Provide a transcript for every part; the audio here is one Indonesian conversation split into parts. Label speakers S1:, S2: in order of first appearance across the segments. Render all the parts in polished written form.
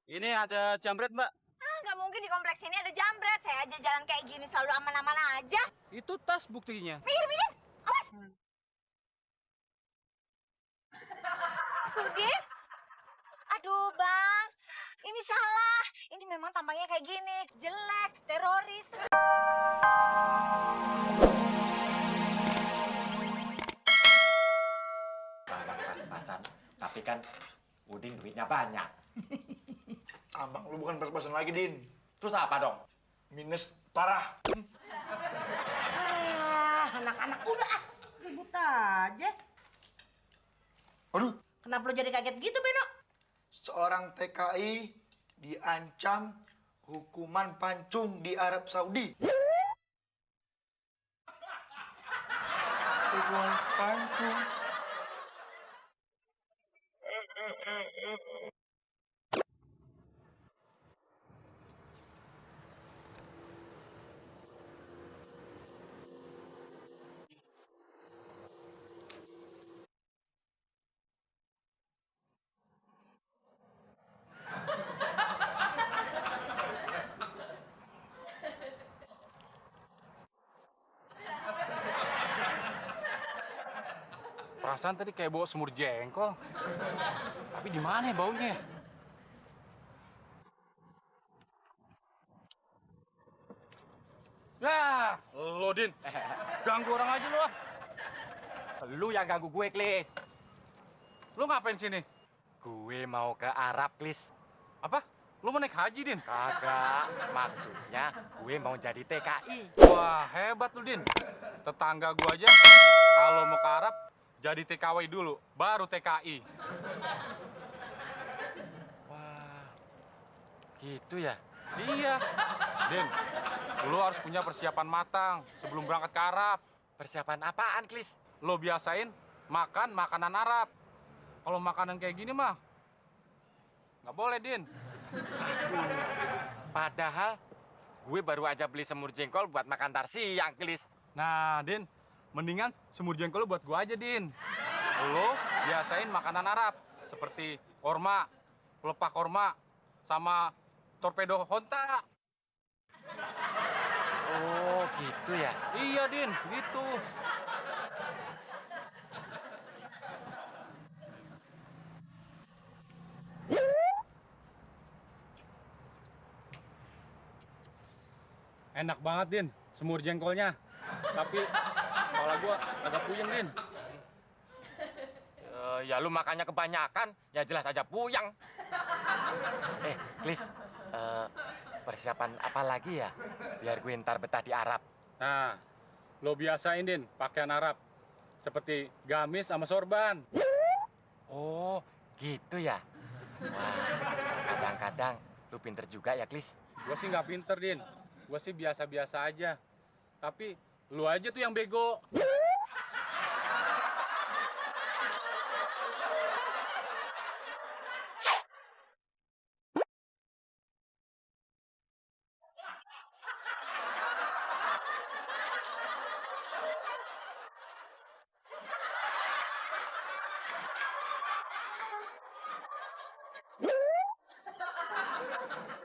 S1: Ini ada jambret, Mbak.
S2: Ah, nggak mungkin di kompleks ini ada jambret. Saya aja jalan kayak gini selalu aman-aman aja.
S1: Itu tas buktinya.
S2: Minggir, awas. Sudin? Aduh, Bang. Ini salah. Ini memang tampangnya kayak gini. Jelek, teroris.
S3: Barang pas-pasan, tapi kan Udin duitnya banyak.
S4: Abang lu bukan pas-pasan lagi, Din.
S3: Terus apa dong?
S4: Minus parah.
S2: Anak-anak udah ribut aja.
S4: Aduh,
S2: Kenapa lo jadi kaget gitu, Beno?
S4: seorang TKI diancam hukuman pancung di Arab Saudi. Hukuman pancung.
S1: Perasaan tadi kayak bawa semur jengkol. Tapi di mana ya baunya? Ya, lo Din. Ganggu orang aja lo.
S3: Lu yang ganggu gue, Klis.
S1: Lo ngapain sini?
S3: Gue mau ke Arab, Klis.
S1: Apa? Lo mau naik haji, Din?
S3: Kagak, maksudnya gue mau jadi TKI.
S1: Wah, hebat lu, Din. Tetangga gua aja kalau mau ke Arab jadi TKW dulu, baru TKI.
S3: Wah, gitu ya?
S1: Iya. Din, lu harus punya persiapan matang sebelum berangkat ke Arab.
S3: Persiapan apaan, Klis?
S1: Lo biasain makan makanan Arab. Kalau makanan kayak gini mah nggak boleh, Din.
S3: Padahal gue baru aja beli semur jengkol buat makan tar siang, Klis.
S1: Nah, Din, mendingan semur jengkol lu buat gua aja, Din. Lo biasain makanan Arab seperti korma, pelepah korma, sama torpedo honta.
S3: Oh, gitu ya?
S1: Iya, Din, gitu. Enak banget, Din, semur jengkolnya. Tapi kepala gua agak puyeng, Din.
S3: Ya lu makannya kebanyakan, ya jelas aja puyeng. Klis, persiapan apa lagi ya? Biar gue ntar betah di Arab.
S1: Nah, lo biasain, Din, pakaian Arab. Seperti gamis sama sorban.
S3: Oh, gitu ya? Wah, kadang-kadang lu pinter juga ya, Klis.
S1: Gua sih nggak pinter, Din. Gua sih biasa-biasa aja. Tapi lu aja tuh yang bego.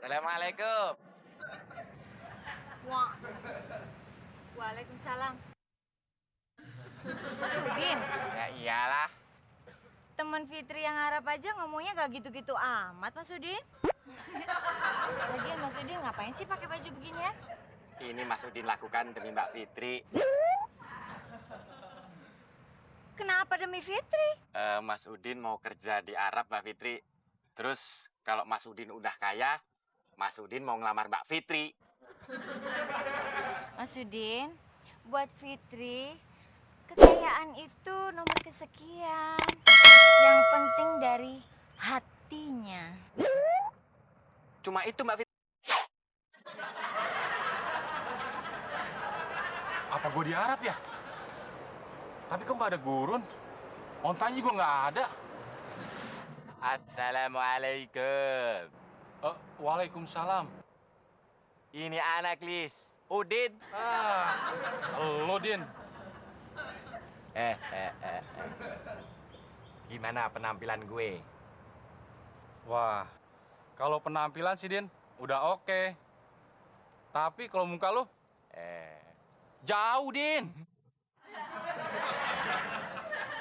S3: Assalamualaikum.
S2: Waalaikumsalam. Mas Udin,
S3: Ya iyalah.
S2: teman Fitri yang Arab aja ngomongnya gak gitu-gitu amat, Mas Udin. Lagian Mas Udin ngapain sih pakai baju beginian?
S3: Ini Mas Udin lakukan demi Mbak Fitri.
S2: Kenapa demi Fitri?
S3: Mas Udin mau kerja di Arab, Mbak Fitri. Terus kalau Mas Udin udah kaya, Mas Udin mau ngelamar Mbak Fitri.
S2: Mas Udin, buat Fitri, kekayaan itu nomor kesekian. Yang penting dari hatinya.
S3: Cuma itu, Mbak Fitri.
S1: Apa gua di Arab ya? Tapi kok nggak ada gurun? Ontanya juga nggak ada.
S3: Assalamualaikum.
S1: Waalaikumsalam.
S3: Ini anak Klis. Udin.
S1: Lo, Din.
S3: Gimana penampilan gue?
S1: Wah, Kalau penampilan sih, Din, udah oke. Tapi kalau muka lu, jauh, Din.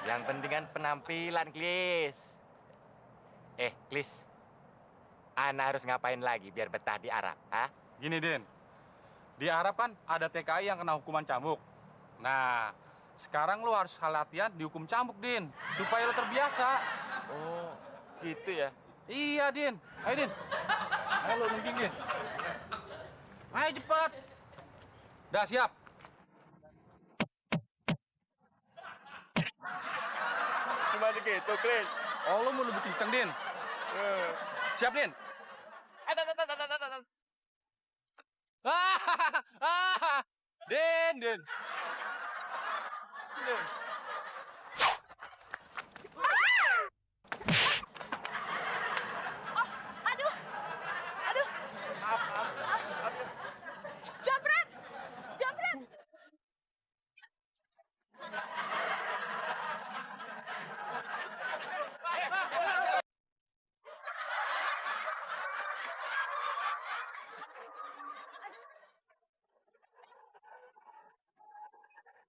S3: Yang penting kan penampilan, Klis. Klis. Ana harus ngapain lagi biar betah di Arab, ha?
S1: Gini, Din. Di Arab kan ada TKI yang kena hukuman cambuk. Nah, sekarang lu harus latihan dihukum cambuk, Din. Supaya lu terbiasa.
S3: Oh, gitu ya.
S1: Iya, Din. Ayo, Din. Ayo lu nungging, Din. Ayo cepet. Dah, siap.
S3: Cuma gitu, Klis.
S1: Oh, lu mau lebih kenceng, Din. Siap, Din. Din, Din. Din.
S2: Aduh. Aduh. Jambret. Jambret.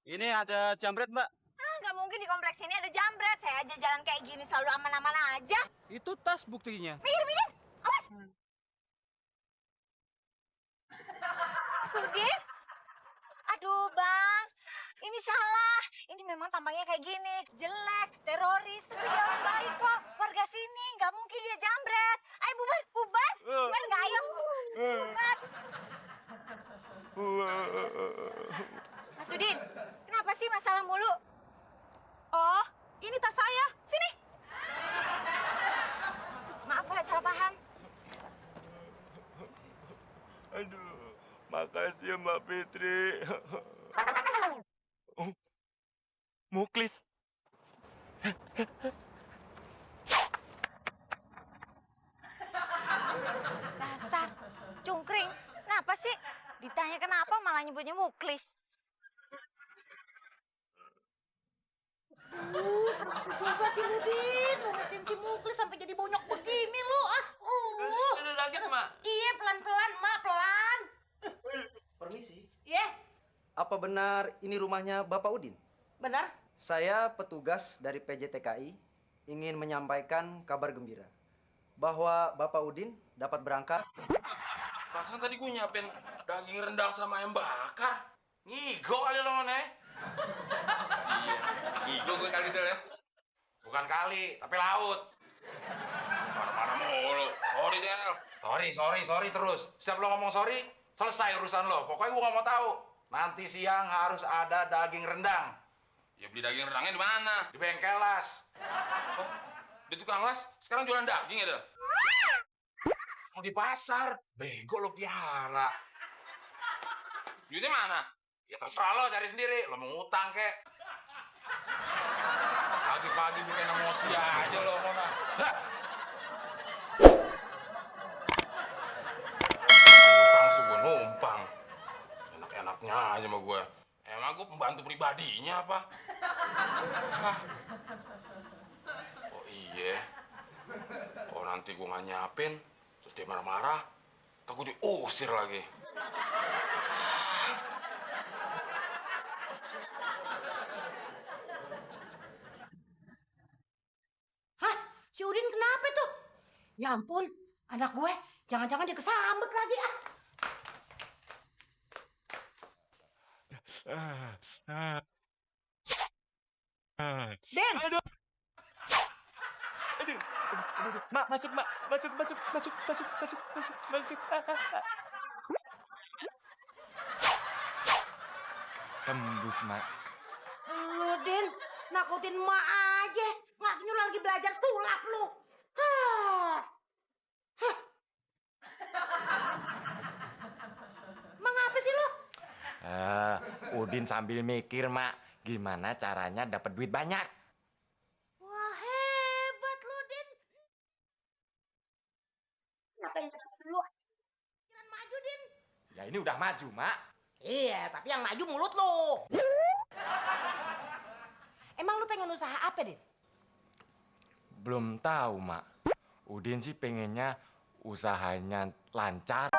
S5: Ini ada jambret, Mbak.
S2: Nggak mungkin di kompleks ini ada jambret. Saya aja jalan kayak gini selalu aman-aman aja.
S5: Itu tas buktinya.
S2: Minggir. Awas. Sudin? Aduh, Bang. Ini salah. Ini memang tampangnya kayak gini. Jelek, teroris. Tapi dia orang baik kok. Warga sini. Nggak mungkin dia jambret. Ayo bubar, bubar. Bubar nggak, ayo. Bubar. Mas Sudin, kenapa sih masalah mulu? Oh, ini tas saya. Sini. Maaf, Pak, salah paham.
S3: Aduh, makasih ya Mbak Fitri. Oh, Muklis.
S2: Dasar, cungkring. Kenapa sih? Ditanya kenapa malah nyebutnya Muklis.
S6: Kenapa juga sih lu, Din? Nurutin si Muklis sampai jadi bonyok begini lu, ah.
S3: Udah sakit, Mak?
S6: Iya, pelan-pelan, Mak, pelan.
S7: Permisi,
S6: Iya,
S7: apa benar ini rumahnya Bapak Udin?
S6: benar.
S7: Saya petugas dari PJTKI ingin menyampaikan kabar gembira bahwa Bapak Udin dapat berangkat.
S8: Perasaan tadi gue nyiapin daging rendang sama ayam bakar. Ngigo kali lo mana? Iya, ngigo gue kali Del ya. Bukan kali, tapi laut. Mana-mana mulu. Sorry Del. Sorry terus. Setiap lo ngomong sorry, selesai urusan lo. Pokoknya gue gak mau tahu. Nanti siang harus ada daging rendang. Ya beli daging rendangnya di mana? Di bengkel las. Oh, di tukang las sekarang jualan daging ya Del? Mau di pasar, bego lo piara. Duitnya mana? Ya terserah lo cari sendiri, lo mau ngutang kek. Pagi-pagi bikin emosi aja lo, Mona. Hah? Numpang sih gue numpang. Enak-enaknya aja sama gue. Emang gue pembantu pribadinya apa? Hah? Oh iya. Oh nanti gue nggak nyiapin. Terus dia marah-marah, takut diusir lagi.
S6: Hah? Si Udin kenapa tuh? Ya ampun, anak gue. Jangan-jangan dia kesambet lagi, ah. Den!
S3: Mak, masuk, Mak. Masuk. Tembus, Mak.
S6: Lu, Din, nakutin emak aja. Ngakunya lu lagi belajar sulap lu. Hah. Hah. Emang apa sih lu?
S3: Udin sambil mikir, Mak, gimana caranya dapat duit banyak.
S6: Wah, hebat lu, Din. Kenapa yang cepet dulu? Jangan maju, Din.
S3: Ya ini udah maju, Mak.
S6: Iya, tapi yang maju mulut lu. Emang lu pengen usaha apa, Din?
S3: Belum tahu, Mak. Udin sih pengennya usahanya lancar.